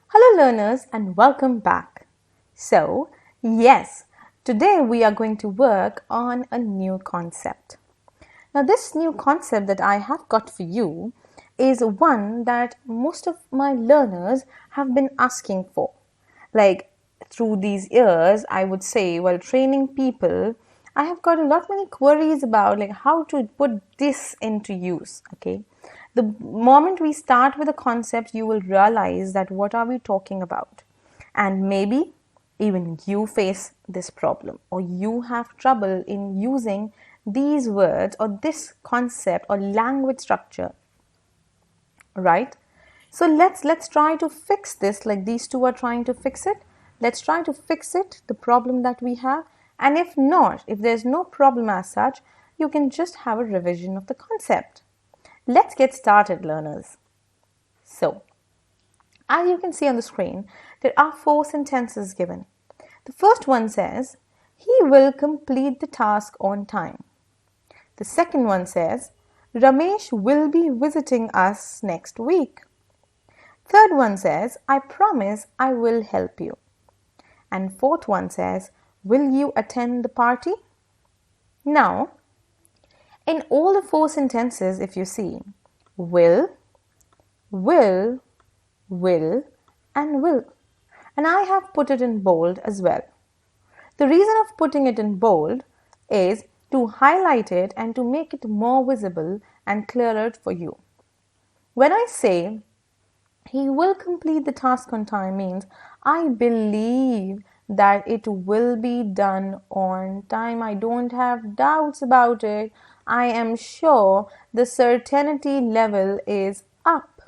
Hello learners and welcome back. So, yes, today we are going to work on a new concept. Now this new concept that I have got for you is one that most of my learners have been asking for. Like through these years, I would say while training people, I have got a lot many queries about like how to put this into use, okay? The moment we start with a concept, you will realize that what are we talking about? And maybe even you face this problem or you have trouble in using these words or this concept or language structure, right? So let's try to fix this like these two are trying to fix it. Let's try to fix it, the problem that we have. And if not, if there's no problem as such, you can just have a revision of the concept. Let's get started, learners. So, as you can see on the screen, there are 4 sentences given. The first one says, he will complete the task on time. The second one says, Ramesh will be visiting us next week. Third one says, I promise I will help you. And fourth one says, will you attend the party? Now, in all the 4 sentences, if you see, will, and will. And I have put it in bold as well. The reason of putting it in bold is to highlight it and to make it more visible and clearer for you. When I say he will complete the task on time means I believe that it will be done on time. I don't have doubts about it. I am sure the certainty level is up.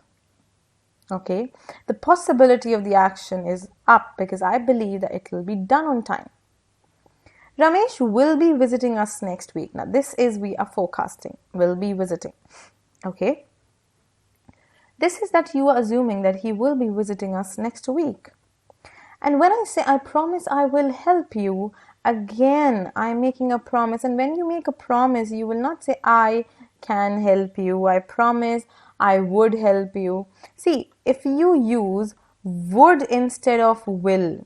Okay, the possibility of the action is up because I believe that it will be done on time. Ramesh will be visiting us next week. Now this is we are forecasting, will be visiting. Okay, this is that you are assuming that he will be visiting us next week. And when I say I promise I will help you, again I'm making a promise. And when you make a promise, you will not say I can help you, I promise I would help you. See, if you use would instead of will,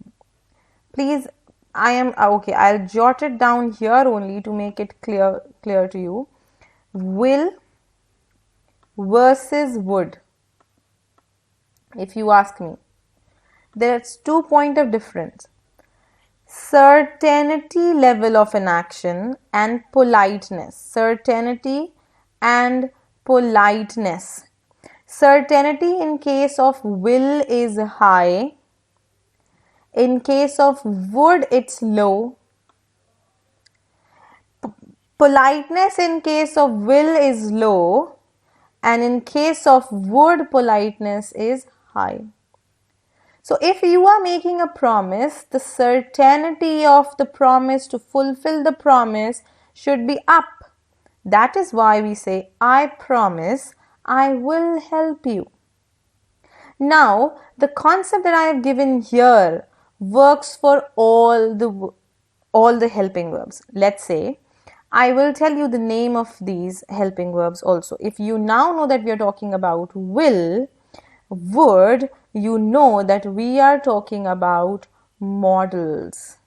please, I'll jot it down here only to make it clear to you. Will versus would. If you ask me, there's 2 points of difference. Certainty level of an action and politeness. Certainty and politeness. Certainty in case of will is high. In case of would, it's low. Politeness in case of will is low. And in case of would, politeness is high. So if you are making a promise, the certainty of the promise to fulfill the promise should be up. That is why we say, I promise I will help you. Now, the concept that I have given here works for all the helping verbs. Let's say, I will tell you the name of these helping verbs also. If you now know that we are talking about will, would, you know that we are talking about modals.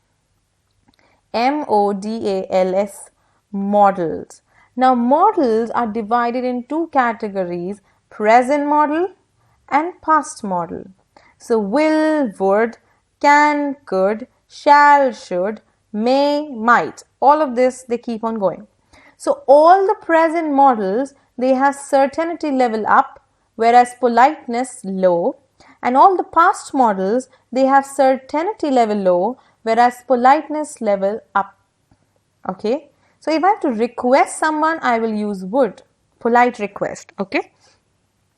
M-O-D-A-L-S, modals. Now, modals are divided in 2 categories, present modal and past modal. So, will, would, can, could, shall, should, may, might. All of this, they keep on going. So, all the present modals, they have certainty level up, whereas politeness low. And all the past modals, they have certainty level low, whereas politeness level up. Okay. So if I have to request someone, I will use would, polite request. Okay.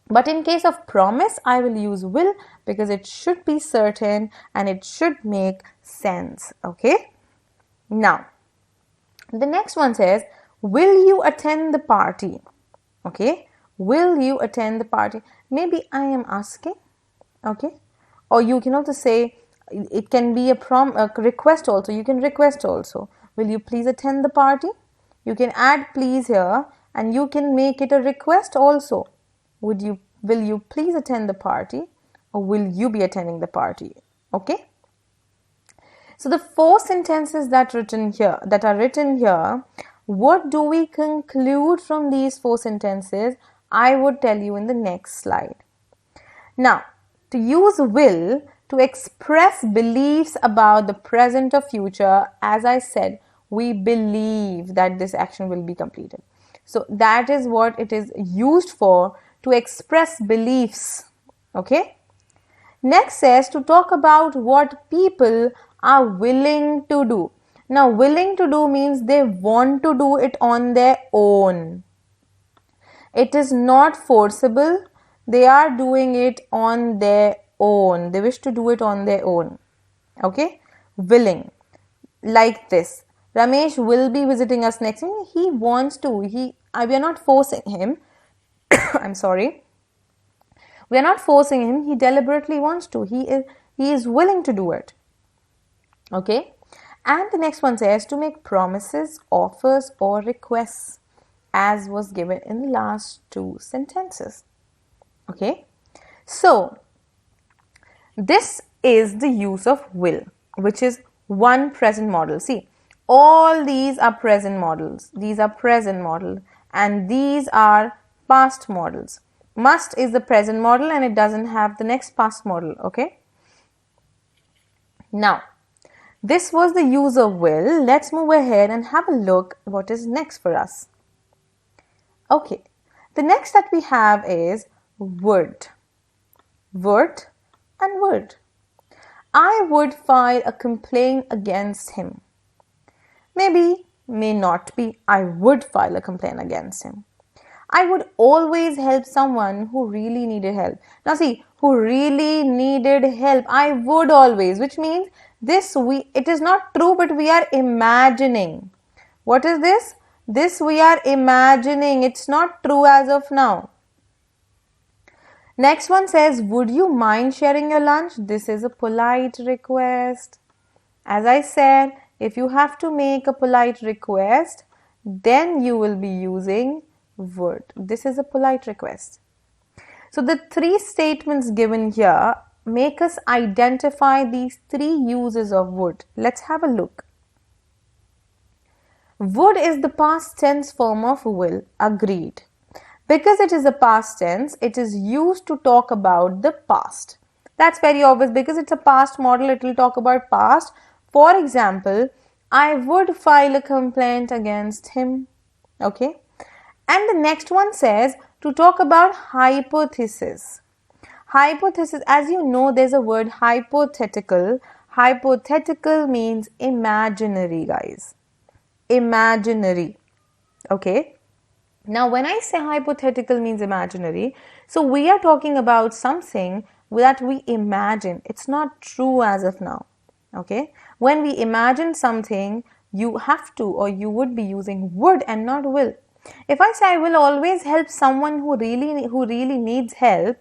But in case of promise, I will use will because it should be certain and it should make sense. Okay. Now, the next one says, will you attend the party? Okay. Will you attend the party? Maybe I am asking. Okay. Or you can also say, it can be a request also. You can request also. Will you please attend the party? You can add please here and you can make it a request also. Will you please attend the party? or will you be attending the party? Okay. So the four sentences that are written here, what do we conclude from these four sentences? I would tell you in the next slide. Now, to use will to express beliefs about the present or future, as I said, we believe that this action will be completed. So that is what it is used for, to express beliefs. Okay. Next says to talk about what people are willing to do. Now, willing to do means they want to do it on their own. It is not forcible. They are doing it on their own. They wish to do it on their own. Okay? Willing. Like this. Ramesh will be visiting us next week. He wants to. We are not forcing him. I'm sorry. We are not forcing him. He deliberately wants to. He is willing to do it. Okay? And the next one says to make promises, offers, or requests, as was given in the last two sentences. Okay? So, this is the use of will, which is one present modal. See, all these are present modals. These are present modal, and these are past modals. Must is the present modal and it doesn't have the next past modal. Okay. Now, this was the use of will. Let's move ahead and have a look what is next for us. Okay. The next that we have is would. Would and would. I would file a complaint against him. Maybe, may not be. I would file a complaint against him. I would always help someone who really needed help. Now see, who really needed help. I would always, which means it is not true, but we are imagining. What is this? This we are imagining. It's not true as of now. Next one says, would you mind sharing your lunch? This is a polite request. As I said, if you have to make a polite request, then you will be using would. This is a polite request. So the three statements given here make us identify these three uses of would. Let's have a look. Would is the past tense form of will. Agreed. Because it is a past tense, it is used to talk about the past. That's very obvious because it's a past modal, it will talk about past. For example, I would file a complaint against him. Okay. And the next one says to talk about hypothesis. Hypothesis, as you know, there's a word hypothetical. Hypothetical means imaginary, guys. Imaginary. Okay. Now, when I say hypothetical means imaginary, so we are talking about something that we imagine. It's not true as of now. Okay. When we imagine something, you have to or you would be using would and not will. If I say I will always help someone who really needs help,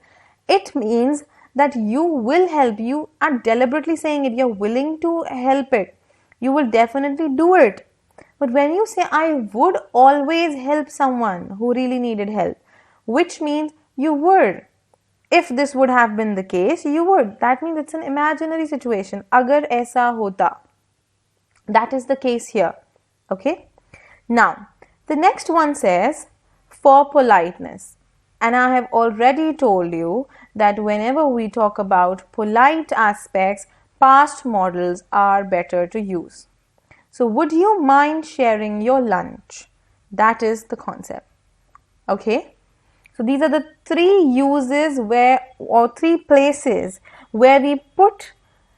it means that you will help. You are deliberately saying it. You're willing to help it. You will definitely do it. But when you say I would always help someone who really needed help, which means you would. If this would have been the case, you would. That means it's an imaginary situation. Agar aisa hota. That is the case here. Okay. Now, the next one says for politeness. And I have already told you that whenever we talk about polite aspects, past modals are better to use. So, would you mind sharing your lunch? That is the concept. Okay. So, these are the three uses or three places where we put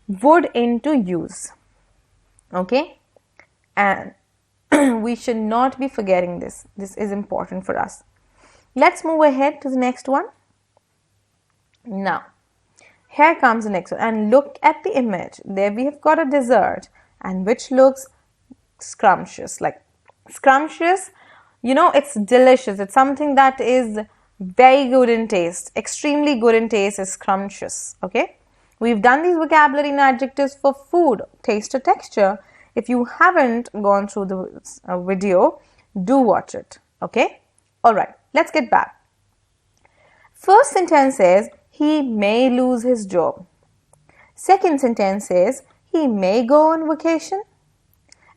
would into use. Okay. And we should not be forgetting this. This is important for us. Let's move ahead to the next one. Now, here comes the next one. And look at the image. There we have got a dessert and which looks scrumptious. Like scrumptious, you know, it's delicious. It's something that is very good in taste. Extremely good in taste is scrumptious. Okay. We've done these vocabulary and adjectives for food, taste or texture. If you haven't gone through the video, do watch it. Okay. Alright. Let's get back. First sentence says, he may lose his job. Second sentence says, he may go on vacation.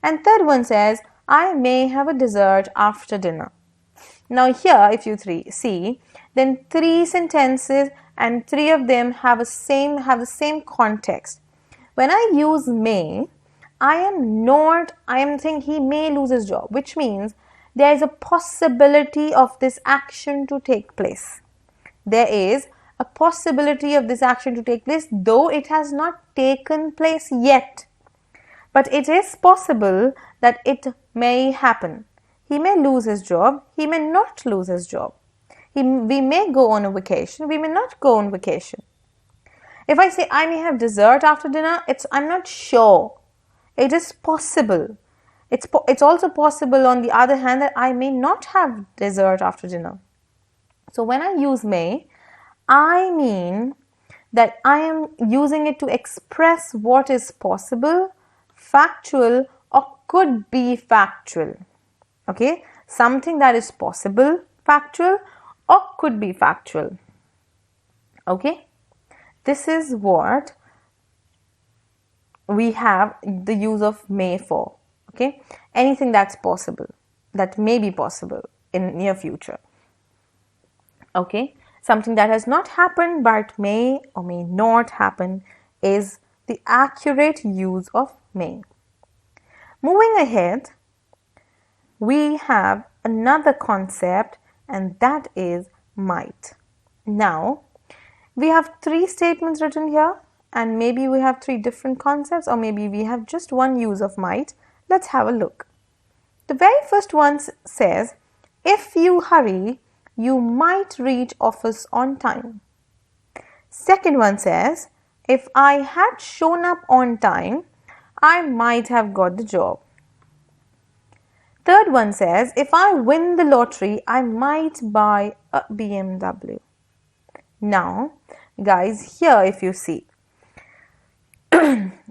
And third one says, I may have a dessert after dinner. Now here, if you see, then three sentences and three of them have the same context. When I use may, I am saying he may lose his job, which means there is a possibility of this action to take place. There is a possibility of this action to take place, though it has not taken place yet. But it is possible that it may happen. He may lose his job. He may not lose his job. We may go on a vacation. We may not go on vacation. If I say I may have dessert after dinner, I'm not sure. It is possible. It's also possible, on the other hand, that I may not have dessert after dinner. So when I use may, I mean that I am using it to express what is possible, factual, or could be factual. Okay, something that is possible, factual, or could be factual. Okay, this is what we have the use of may for. Okay, anything that's possible, that may be possible in near future. Okay, something that has not happened but may or may not happen is the accurate use of may. Moving ahead, we have another concept, and that is might. Now, we have three statements written here, and maybe we have three different concepts, or maybe we have just one use of might. Let's have a look. The very first one says, if you hurry, you might reach office on time. Second one says, if I had shown up on time, I might have got the job. Third one says, if I win the lottery, I might buy a BMW. Now, guys, here if you see,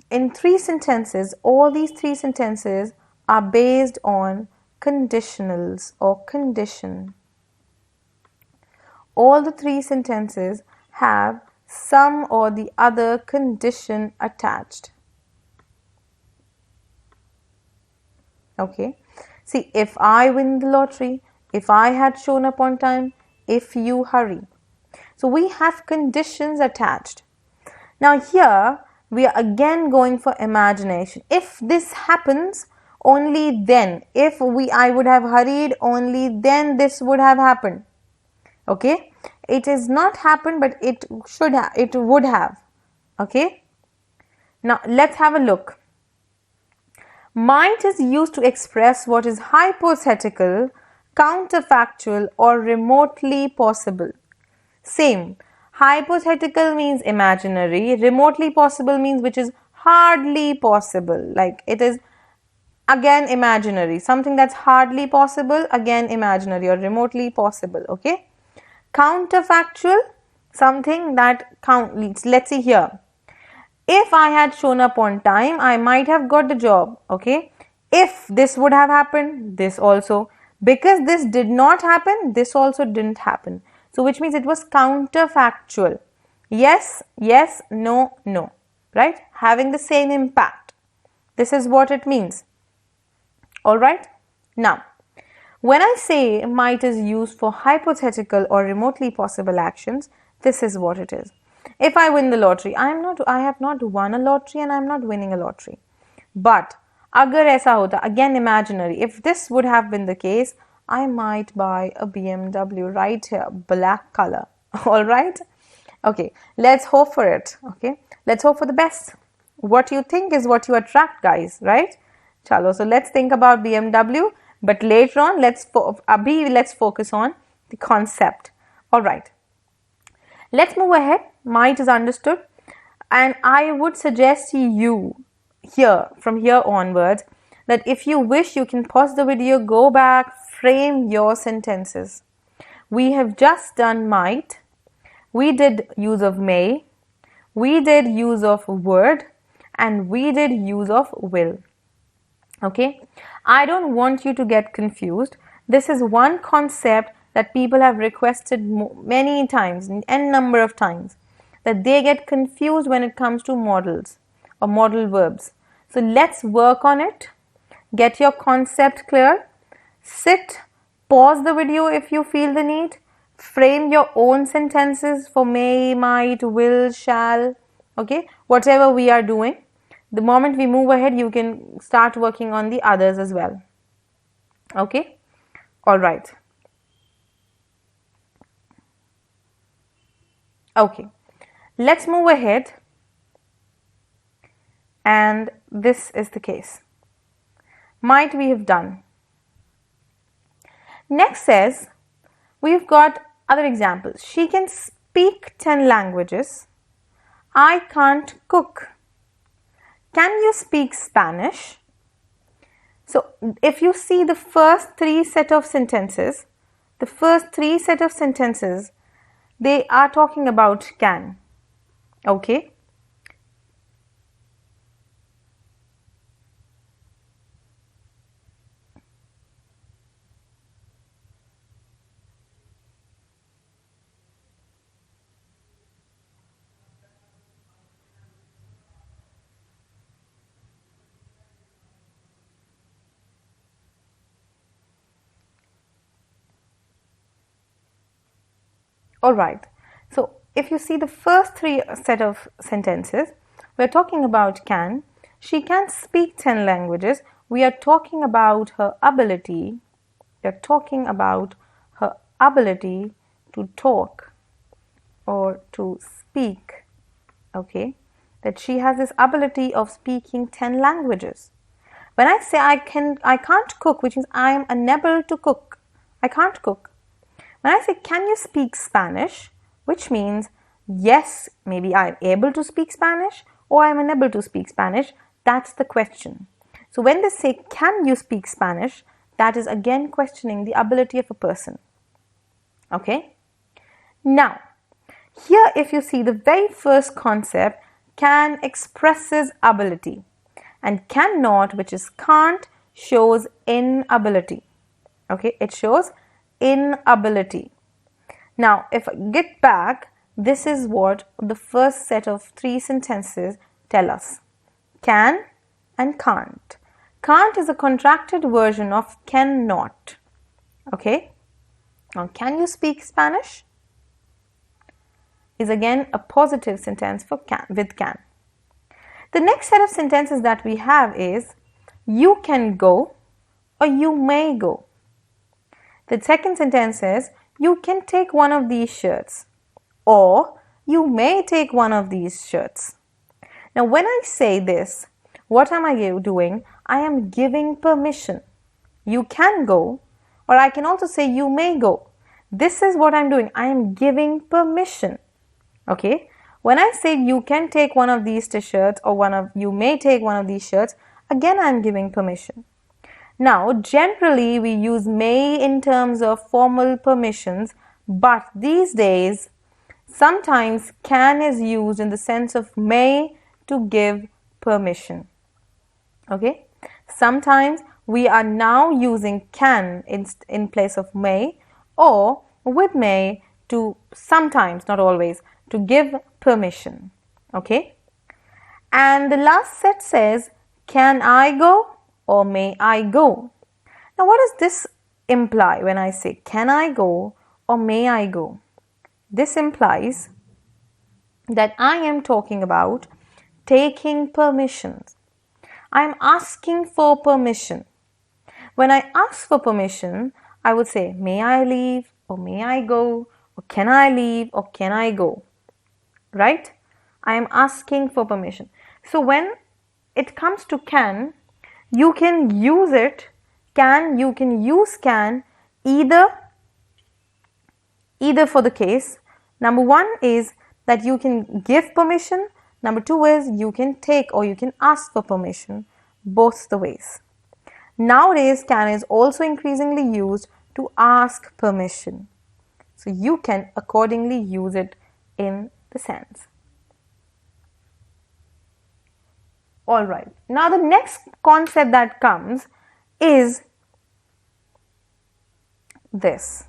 in three sentences, all these three sentences are based on conditionals or condition. All the three sentences have some or the other condition attached. Okay. See, if I win the lottery, if I had shown up on time, if you hurry. So we have conditions attached. Now here we are again going for imagination. If this happens, only then. If I would have hurried, only then this would have happened. Okay, it is not happened, but it would have. Okay, now let's have a look. Might is used to express what is hypothetical, counterfactual, or remotely possible. Same. Hypothetical means imaginary. Remotely possible means which is hardly possible. Like it is again imaginary. Something that's hardly possible, again imaginary or remotely possible. Okay. Counterfactual, something that let's see here. If I had shown up on time, I might have got the job. Okay. If this would have happened, this also. Because this did not happen, this also didn't happen. So which means it was counterfactual. Yes, yes, no, no. Right? Having the same impact. This is what it means. Alright? Now, when I say might is used for hypothetical or remotely possible actions, this is what it is. If I win the lottery, I have not won a lottery and I am not winning a lottery. But, agar aisa hota, again imaginary, if this would have been the case, I might buy a BMW right here, black color. Alright? Okay, let's hope for it. Okay, let's hope for the best. What you think is what you attract, guys, right? Chalo, so let's think about BMW, but later on, let's focus on the concept. Alright, let's move ahead. Might is understood, and I would suggest you here, from here onwards, that if you wish, you can pause the video, go back, frame your sentences. We have just done might, we did use of may, we did use of would, and we did use of will. Okay, I don't want you to get confused. This is one concept that people have requested many times, n number of times. that they get confused when it comes to modals or modal verbs. So let's work on it. Get your concept clear. Sit, pause the video if you feel the need. Frame your own sentences for may, might, will, shall, okay, whatever we are doing. The moment we move ahead, you can start working on the others as well. Okay, all right. Okay, let's move ahead. And this is the case. Might we have done. Next says, we've got other examples. She can speak 10 languages. I can't cook. Can you speak Spanish? So if you see the first three set of sentences, they are talking about can. Okay. All right. So if you see the first three set of sentences, we're talking about can. She can speak 10 languages. We are talking about her ability. We're talking about her ability to talk or to speak. Okay. That she has this ability of speaking 10 languages. When I say I can't cook, which means I am unable to cook. I can't cook. When I say, can you speak Spanish? Which means, yes, maybe I'm able to speak Spanish or I'm unable to speak Spanish. That's the question. So when they say, can you speak Spanish? That is again questioning the ability of a person. Okay? Now, here if you see the very first concept, can expresses ability. And cannot, which is can't, shows inability. Okay? It shows inability. Now, if I get back, this is what the first set of three sentences tell us. Can and can't. Can't is a contracted version of cannot. Okay? Now, can you speak Spanish? Is again a positive sentence for can, with can. The next set of sentences that we have is you can go or you may go. The second sentence says, you can take one of these shirts or you may take one of these shirts. Now, when I say this, what am I doing? I am giving permission. You can go, or I can also say you may go. This is what I'm doing. I am giving permission. Okay. When I say you can take one of these t-shirts or you may take one of these shirts, again I am giving permission. Now, generally we use may in terms of formal permissions, but these days sometimes can is used in the sense of may to give permission. Okay? Sometimes we are now using can in place of may, or with may to sometimes, not always, to give permission. Okay? And the last set says, can I go or may I go? Now, what does this imply when I say, can I go or may I go? This implies that I am talking about taking permissions. I am asking for permission. When I ask for permission, I would say, may I leave or may I go, or can I leave or can I go? Right? I am asking for permission. So when it comes to can, you can use it, you can use can either for the case. Number one is that you can give permission. Number two is you can take or you can ask for permission. Both the ways. Nowadays, can is also increasingly used to ask permission. So you can accordingly use it in the sense. All right. Now the next concept that comes is this.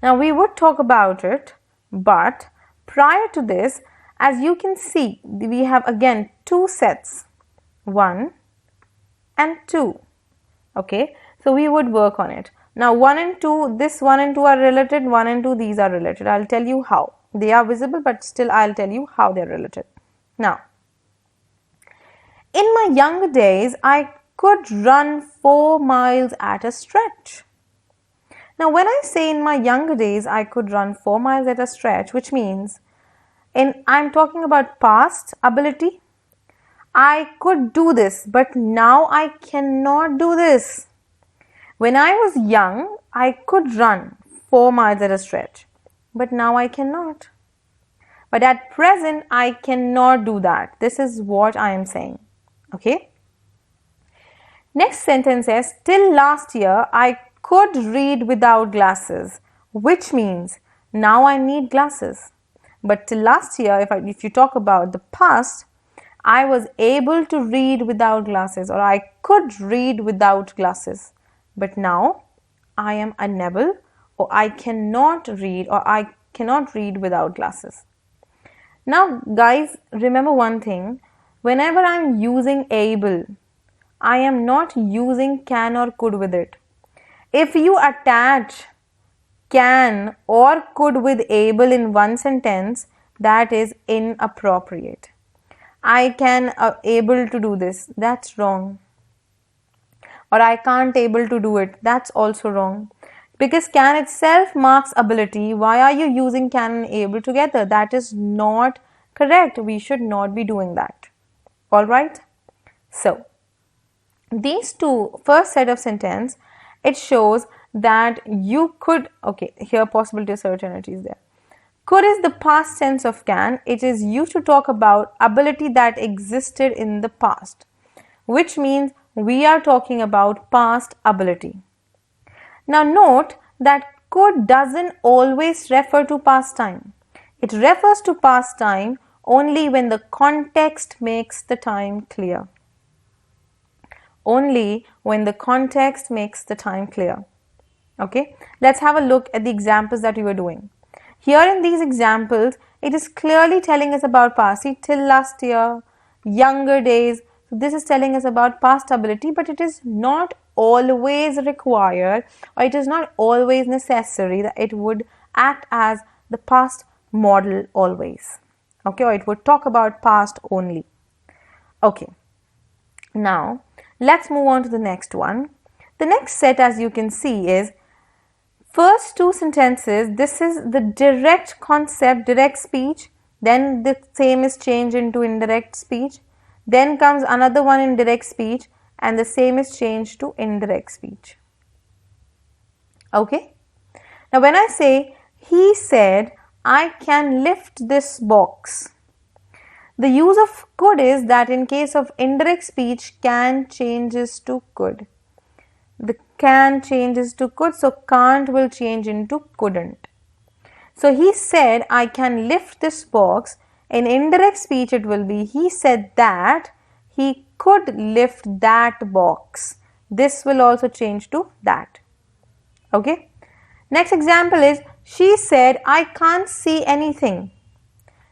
Now we would talk about it, but Prior to this, as you can see, we have again two sets, 1 and 2. Okay, so we would work on it. Now 1 and 2, this 1 and 2 are related, 1 and 2 these are related. I'll tell you how. They are visible, but still I'll tell you how they're related. Now, in my younger days, I could run 4 miles at a stretch. Now, when I say in my younger days, I could run 4 miles at a stretch, which means I'm talking about past ability. I could do this, but now I cannot do this. When I was young, I could run 4 miles at a stretch, but now I cannot. But at present, I cannot do that. This is what I am saying. Okay. Next sentence says, till last year, I could read without glasses, which means now I need glasses. But till last year, if you talk about the past, I was able to read without glasses, or I could read without glasses. But now I am unable, or I cannot read, or I cannot read without glasses. Now guys, remember one thing. Whenever I am using able, I am not using can or could with it. If you attach can or could with able in one sentence, that is inappropriate. I can able to do this, that's wrong. Or I can't able to do it, that's also wrong. Because can itself marks ability, why are you using can and able together? That is not correct. We should not be doing that. Alright? So, these two first set of sentence, it shows that you could, okay, here possibility of certainty is there. Could is the past tense of can. It is used to talk about ability that existed in the past, which means we are talking about past ability. Now note that could doesn't always refer to past time. It refers to past time only when the context makes the time clear. Only when the context makes the time clear. Okay, let's have a look at the examples that we were doing. Here in these examples, it is clearly telling us about past. See, till last year, younger days. So this is telling us about past ability, but it is not always required, or it is not always necessary that it would act as the past modal always. Okay, or it would talk about past only. Okay, now let's move on to the next one. The next set, as you can see, is first two sentences. This is the direct concept, direct speech. Then the same is changed into indirect speech. Then comes another one in direct speech, and the same is changed to indirect speech. Okay. Now when I say, he said, I can lift this box. The use of could is that in case of indirect speech, can changes to could. The can changes to could, so can't will change into couldn't. So he said, I can lift this box. In indirect speech, it will be, he said that he could lift that box. This will also change to that. Okay. Next example is, she said, I can't see anything.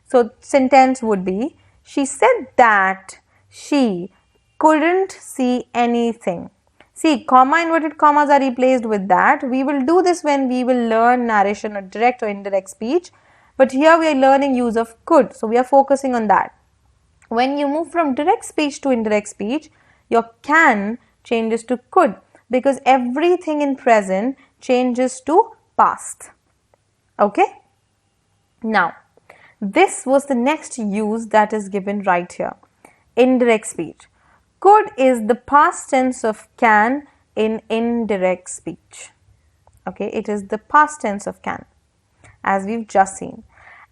So sentence would be, she said that she couldn't see anything. See, comma, inverted commas are replaced with that. We will do this when we will learn narration or direct or indirect speech. But here we are learning use of could. So we are focusing on that. When you move from direct speech to indirect speech, your can changes to could, because everything in present changes to past. Okay. Now, this was the next use that is given right here. Indirect speech. Could is the past tense of can in indirect speech. Okay, it is the past tense of can, as we've just seen.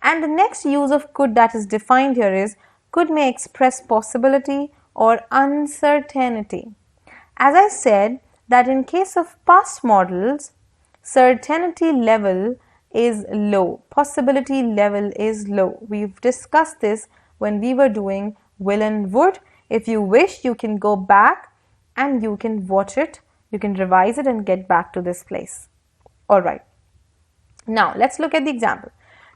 And the next use of could that is defined here is, could may express possibility or uncertainty. As I said, that in case of past modals, certainty level is low, possibility level is low. We've discussed this when we were doing will and would. If you wish, you can go back and you can watch it, you can revise it and get back to this place. Alright, now let's look at the example.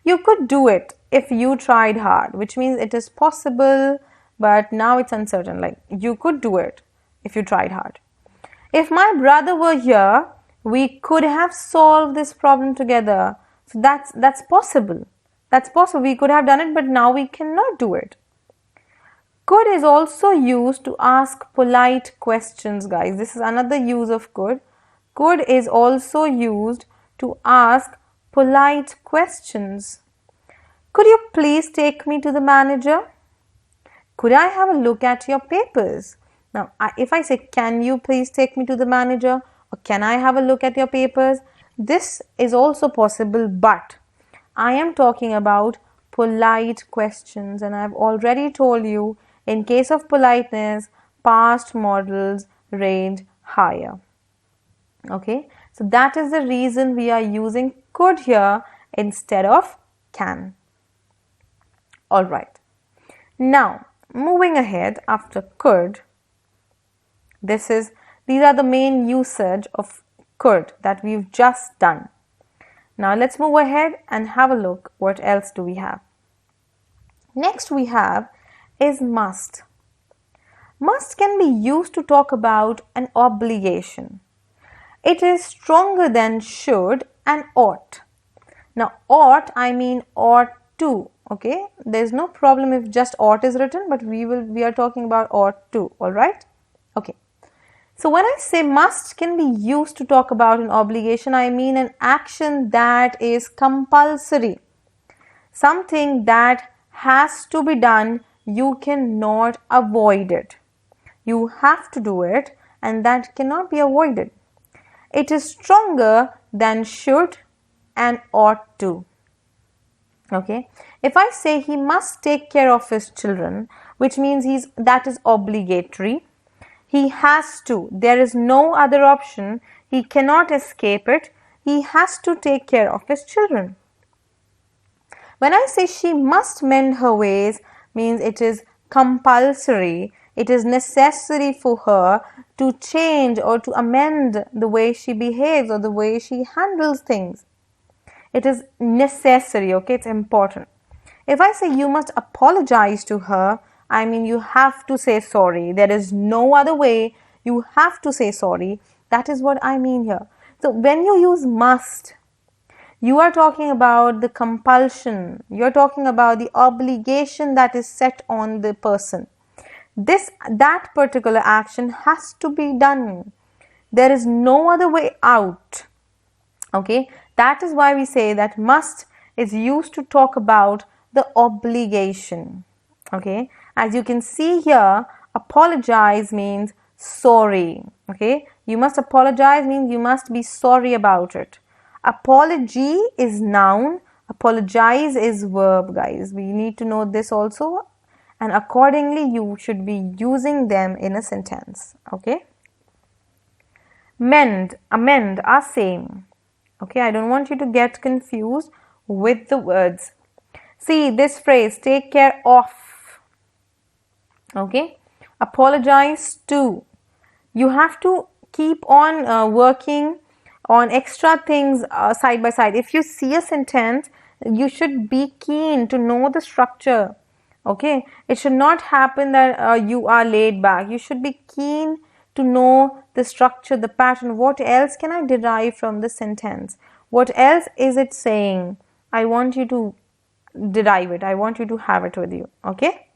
You could do it if you tried hard, which means it is possible, but now it's uncertain. Like, you could do it if you tried hard. If my brother were here, we could have solved this problem together. So that's possible. That's possible. We could have done it, but now we cannot do it. Could is also used to ask polite questions, guys. This is another use of could. Could is also used to ask polite questions. Could you please take me to the manager? Could I have a look at your papers? Now, if I say, can you please take me to the manager, or can I have a look at your papers? This is also possible, but I am talking about polite questions, and I've already told you, in case of politeness, past modals range higher. Okay, so that is the reason we are using could here instead of can. All right. Now, moving ahead after could, these are the main usage of could that we've just done. Now let's move ahead and have a look what else do we have. Next we have is must. Must can be used to talk about an obligation. It is stronger than should and ought. Now ought, I mean ought to. Okay, there's no problem if just ought is written, but we are talking about ought to. All right. Okay. So when I say must can be used to talk about an obligation, I mean an action that is compulsory. Something that has to be done, you cannot avoid it. You have to do it, and that cannot be avoided. It is stronger than should and ought to. Okay, if I say he must take care of his children, which means that is obligatory. He has to. There is no other option. He cannot escape it. He has to take care of his children. When I say she must mend her ways, means it is compulsory. It is necessary for her to change or to amend the way she behaves or the way she handles things. It is necessary, okay? It's important. If I say you must apologize to her, I mean you have to say sorry. There is no other way. You have to say sorry. That is what I mean here. So when you use must, you are talking about the compulsion. You are talking about the obligation that is set on the person. That particular action has to be done. There is no other way out. Okay, that is why we say that must is used to talk about the obligation. Okay, as you can see here, apologize means sorry. Okay, you must apologize means you must be sorry about it. Apology is noun, apologize is verb, guys. We need to know this also, and accordingly you should be using them in a sentence. Okay, mend, amend are same. Okay, I don't want you to get confused with the words. See this phrase, take care of. Okay, apologize to. You have to keep on working on extra things side by side. If you see a sentence, you should be keen to know the structure. Okay, it should not happen that you are laid back. You should be keen to know the structure, the pattern. What else can I derive from the sentence? What else is it saying? I want you to derive it. I want you to have it with you. Okay?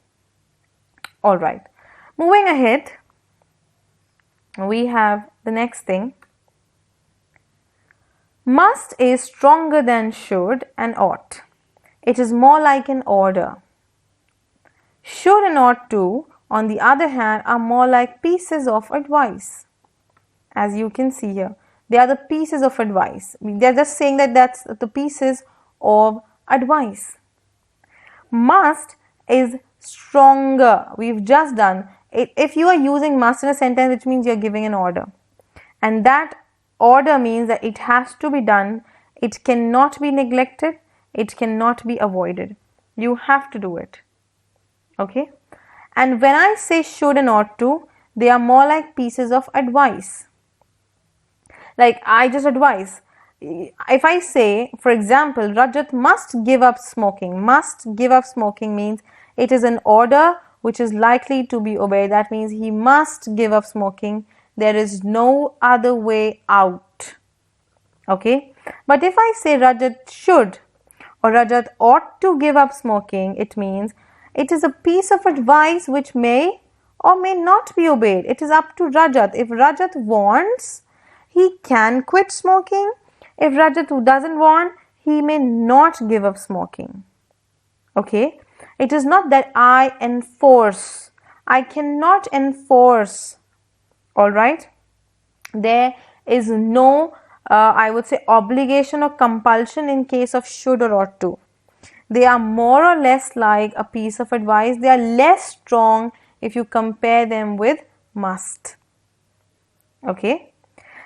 All right. Moving ahead, we have the next thing. Must is stronger than should and ought. It is more like an order. Should and ought to, on the other hand, are more like pieces of advice. As you can see here, they are the pieces of advice. They are just saying that that's the pieces of advice. Must is stronger. We've just done it. If you are using must in a sentence, which means you're giving an order, and that order means that it has to be done. It cannot be neglected. It cannot be avoided. You have to do it. Okay? And when I say should and ought to, they are more like pieces of advice. Like, I just advise, if I say, for example, Rajat must give up smoking. Must give up smoking means it is an order which is likely to be obeyed. That means he must give up smoking. There is no other way out. Okay. But if I say Rajat should or Rajat ought to give up smoking, it means it is a piece of advice which may or may not be obeyed. It is up to Rajat. If Rajat wants, he can quit smoking. If Rajat doesn't want, he may not give up smoking. Okay? It is not that I enforce. I cannot enforce. Alright? There is no, I would say, obligation or compulsion in case of should or ought to. They are more or less like a piece of advice. They are less strong if you compare them with must. Okay.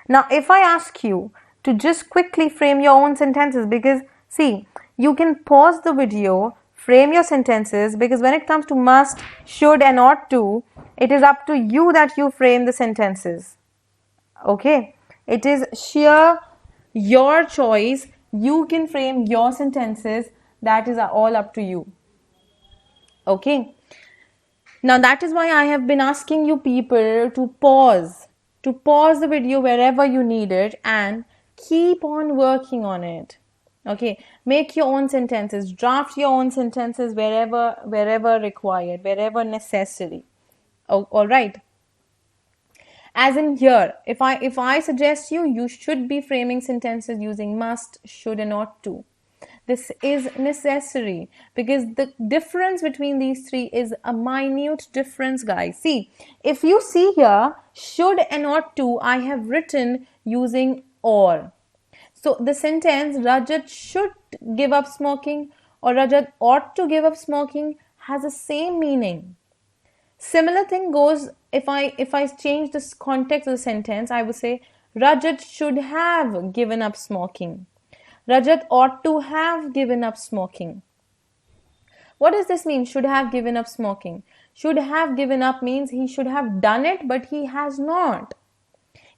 Now, if I ask you to just quickly frame your own sentences, because see, you can pause the video, frame your sentences, because when it comes to must, should and ought to, it is up to you that you frame the sentences. Okay. It is sheer your choice. You can frame your sentences. That is all up to you. Okay. Now that is why I have been asking you people to pause the video wherever you need it and keep on working on it. Okay, make your own sentences, draft your own sentences wherever required, wherever necessary. All right. As in here, if I suggest you should be framing sentences using must, should and ought to. This is necessary because the difference between these three is a minute difference, guys. See, if you see here, should and ought to, I have written using or. So the sentence Rajat should give up smoking or Rajat ought to give up smoking has the same meaning. Similar thing goes if I change this context of the sentence, I would say Rajat should have given up smoking. Rajat ought to have given up smoking. What does this mean? Should have given up smoking. Should have given up means he should have done it, but he has not.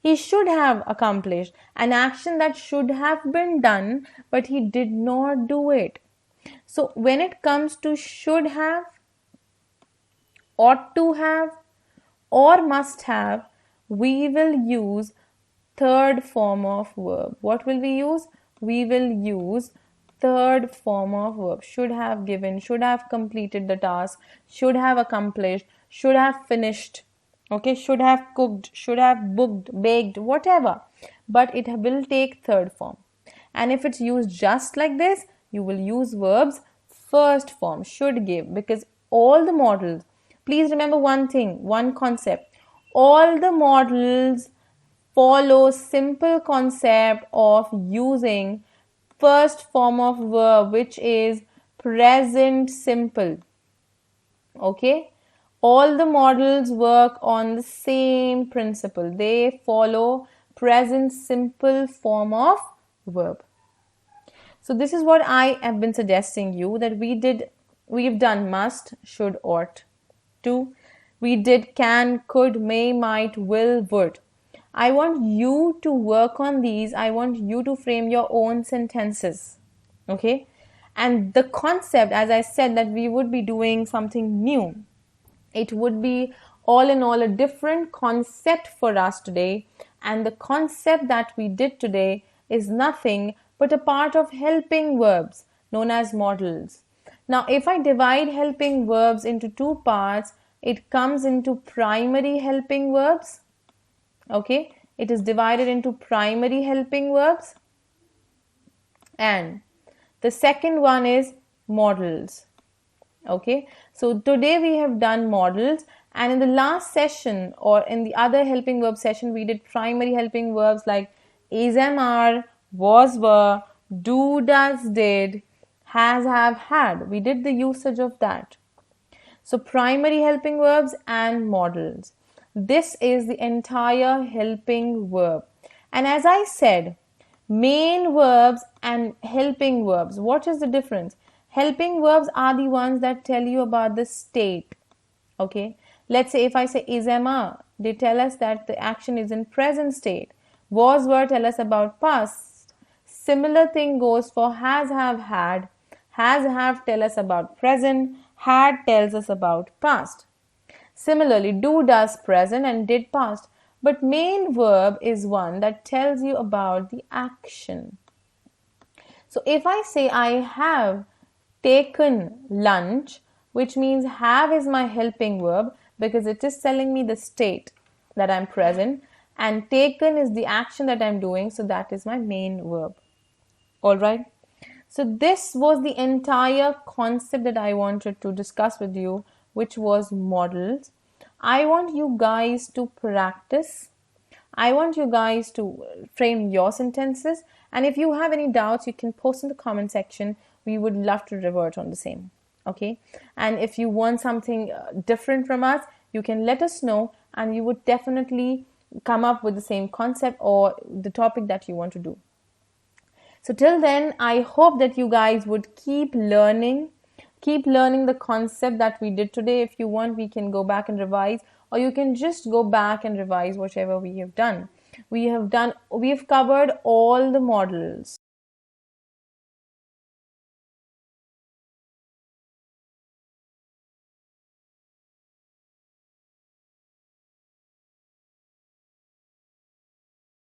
He should have accomplished an action that should have been done, but he did not do it. So when it comes to should have, ought to have, or must have, we will use third form of verb. What will we use? We will use third form of verb. Should have given, should have completed the task, should have accomplished, should have finished. Okay, should have cooked, should have booked, baked, whatever. But it will take third form. And if it's used just like this, you will use verbs first form, should give, because all the modals, please remember one thing, one concept. All the modals follow simple concept of using first form of verb, which is present simple. Okay, all the modals work on the same principle. They follow present simple form of verb. So this is what I have been suggesting you, that we've done must, should, ought to. We did can, could, may, might, will, would. I want you to work on these. I want you to frame your own sentences. Okay? And the concept, as I said, that we would be doing something new. It would be all in all a different concept for us today. And the concept that we did today is nothing but a part of helping verbs known as modals. Now, if I divide helping verbs into two parts, it comes into primary helping verbs. Okay, it is divided into primary helping verbs, and the second one is modals. Okay, so today we have done modals, and in the last session or in the other helping verb session, we did primary helping verbs like is, am, are, was, were, do, does, did, has, have, had. We did the usage of that. So primary helping verbs and modals. This is the entire helping verb. And as I said, main verbs and helping verbs. What is the difference? Helping verbs are the ones that tell you about the state. Okay. Let's say if I say is, am, are, they tell us that the action is in present state. Was, were tell us about past. Similar thing goes for has, have, had. Has, have tell us about present. Had tells us about past. Similarly, do does present and did past. But main verb is one that tells you about the action. So if I say I have taken lunch, which means have is my helping verb because it is telling me the state that I'm present, and taken is the action that I'm doing, so that is my main verb. All right. So this was the entire concept that I wanted to discuss with you, which was modals. I want you guys to practice. I want you guys to frame your sentences. And if you have any doubts, you can post in the comment section. We would love to revert on the same. Okay. And if you want something different from us, you can let us know, and we would definitely come up with the same concept or the topic that you want to do. So till then, I hope that you guys would keep learning the concept that we did today. If you want, we can go back and revise, or you can just go back and revise whatever we have done. We have covered all the modals.